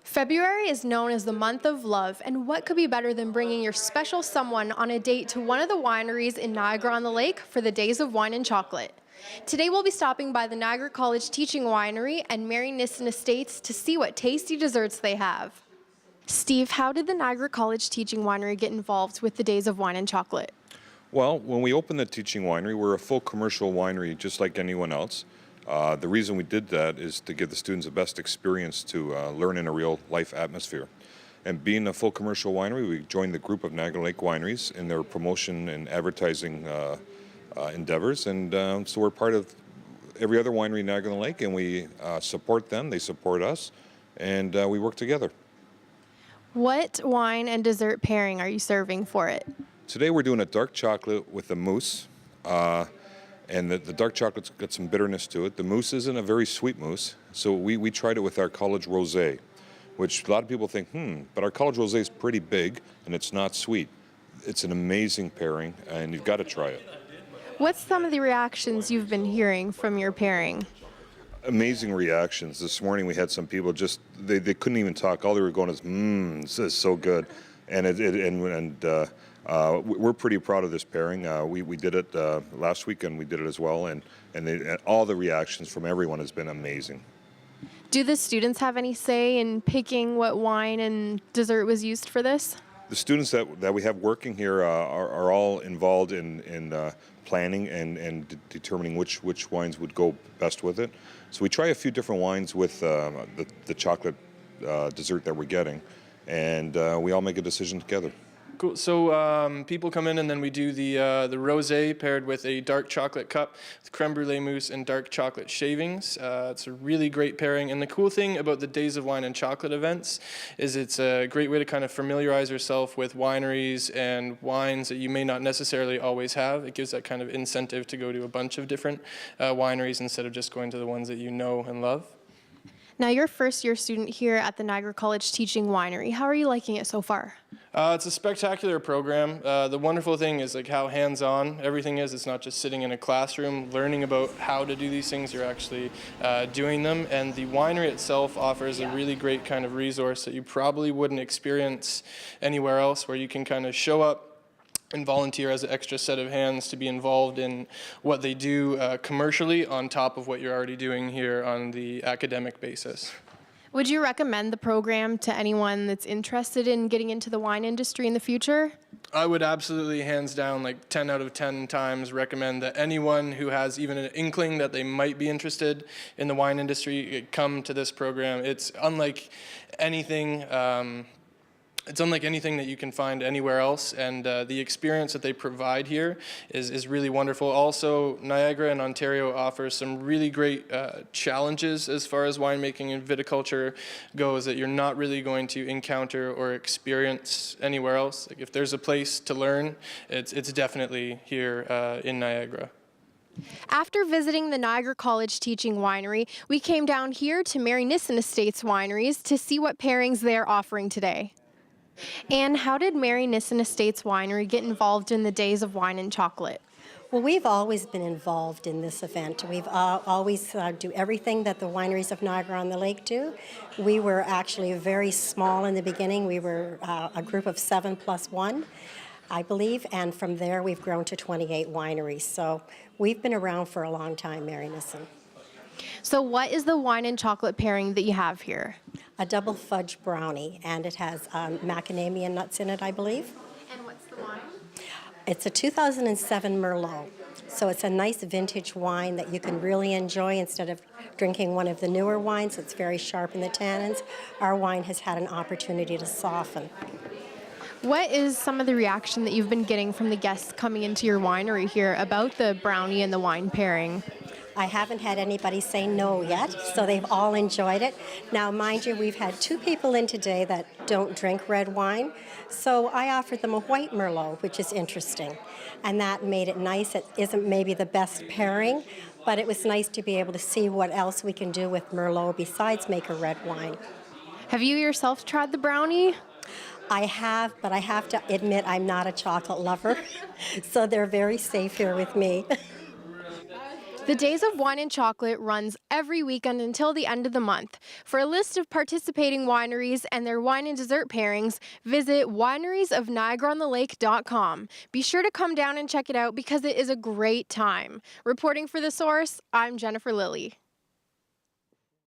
February is known as the month of love, and what could be better than bringing your special someone on a date to one of the wineries in Niagara on the Lake for the Days of Wine and Chocolate? Today we'll be stopping by the Niagara College Teaching Winery and Mary Nissen Estates to see what tasty desserts they have. Steve, how did the Niagara College Teaching Winery get involved with the Days of Wine and Chocolate? Well, when we opened the teaching winery, we're a full commercial winery just like anyone else. The reason we did that is to give the students the best experience to learn in a real life atmosphere. And being a full commercial winery, we joined the group of Niagara Lake Wineries in their promotion and advertising endeavors. And so we're part of every other winery in Niagara Lake, and we support them, they support us, and we work together. What wine and dessert pairing are you serving for it? Today we're doing a dark chocolate with a mousse. And the dark chocolate's got some bitterness to it. The mousse isn't a very sweet mousse, so we tried it with our college rosé, which a lot of people think, but our college rosé is pretty big and it's not sweet. It's an amazing pairing, and you've got to try it. What's some of the reactions you've been hearing from your pairing? Amazing reactions. This morning we had some people just, they couldn't even talk. All they were going is, this is so good. And we're pretty proud of this pairing. We did it last week, and we did it as well, and all the reactions from everyone has been amazing. Do the students have any say in picking what wine and dessert was used for this? The students that we have working here are all involved in planning and determining which wines would go best with it. So we try a few different wines with the chocolate dessert that we're getting, and we all make a decision together. Cool. So people come in, and then we do the rosé paired with a dark chocolate cup with creme brulee mousse and dark chocolate shavings. It's a really great pairing. And the cool thing about the Days of Wine and Chocolate events is it's a great way to kind of familiarize yourself with wineries and wines that you may not necessarily always have. It gives that kind of incentive to go to a bunch of different wineries instead of just going to the ones that you know and love. Now, you're a first-year student here at the Niagara College Teaching Winery. How are you liking it so far? It's a spectacular program. The wonderful thing is like how hands-on everything is. It's not just sitting in a classroom learning about how to do these things. You're actually doing them. And the winery itself offers a really great kind of resource that you probably wouldn't experience anywhere else, where you can kind of show up and volunteer as an extra set of hands to be involved in what they do commercially on top of what you're already doing here on the academic basis. Would you recommend the program to anyone that's interested in getting into the wine industry in the future? I would absolutely, hands down, like 10 out of 10 times recommend that anyone who has even an inkling that they might be interested in the wine industry come to this program. It's unlike anything that you can find anywhere else, and the experience that they provide here is really wonderful. Also, Niagara and Ontario offers some really great challenges as far as winemaking and viticulture goes that you're not really going to encounter or experience anywhere else. Like, if there's a place to learn, it's definitely here in Niagara. After visiting the Niagara College Teaching Winery, we came down here to Mary Nissen Estates Wineries to see what pairings they're offering today. And how did Mary Nissen Estates Winery get involved in the Days of Wine and Chocolate? Well, we've always been involved in this event. We've always do everything that the wineries of Niagara on the Lake do. We were actually very small in the beginning. We were a group of 7 plus 1, I believe, and from there we've grown to 28 wineries. So we've been around for a long time, Mary Nissen. So what is the wine and chocolate pairing that you have here? A double fudge brownie, and it has macadamia nuts in it, I believe. And what's the wine? It's a 2007 Merlot. So it's a nice vintage wine that you can really enjoy instead of drinking one of the newer wines that's very sharp in the tannins. Our wine has had an opportunity to soften. What is some of the reaction that you've been getting from the guests coming into your winery here about the brownie and the wine pairing? I haven't had anybody say no yet, so they've all enjoyed it. Now, mind you, we've had 2 people in today that don't drink red wine, so I offered them a white Merlot, which is interesting. And that made it nice. It isn't maybe the best pairing, but it was nice to be able to see what else we can do with Merlot besides make a red wine. Have you yourself tried the brownie? I have, but I have to admit I'm not a chocolate lover, so they're very safe here with me. The Days of Wine and Chocolate runs every weekend until the end of the month. For a list of participating wineries and their wine and dessert pairings, visit wineriesofniagaraonthelake.com. Be sure to come down and check it out because it is a great time. Reporting for The Source, I'm Jennifer Lillie.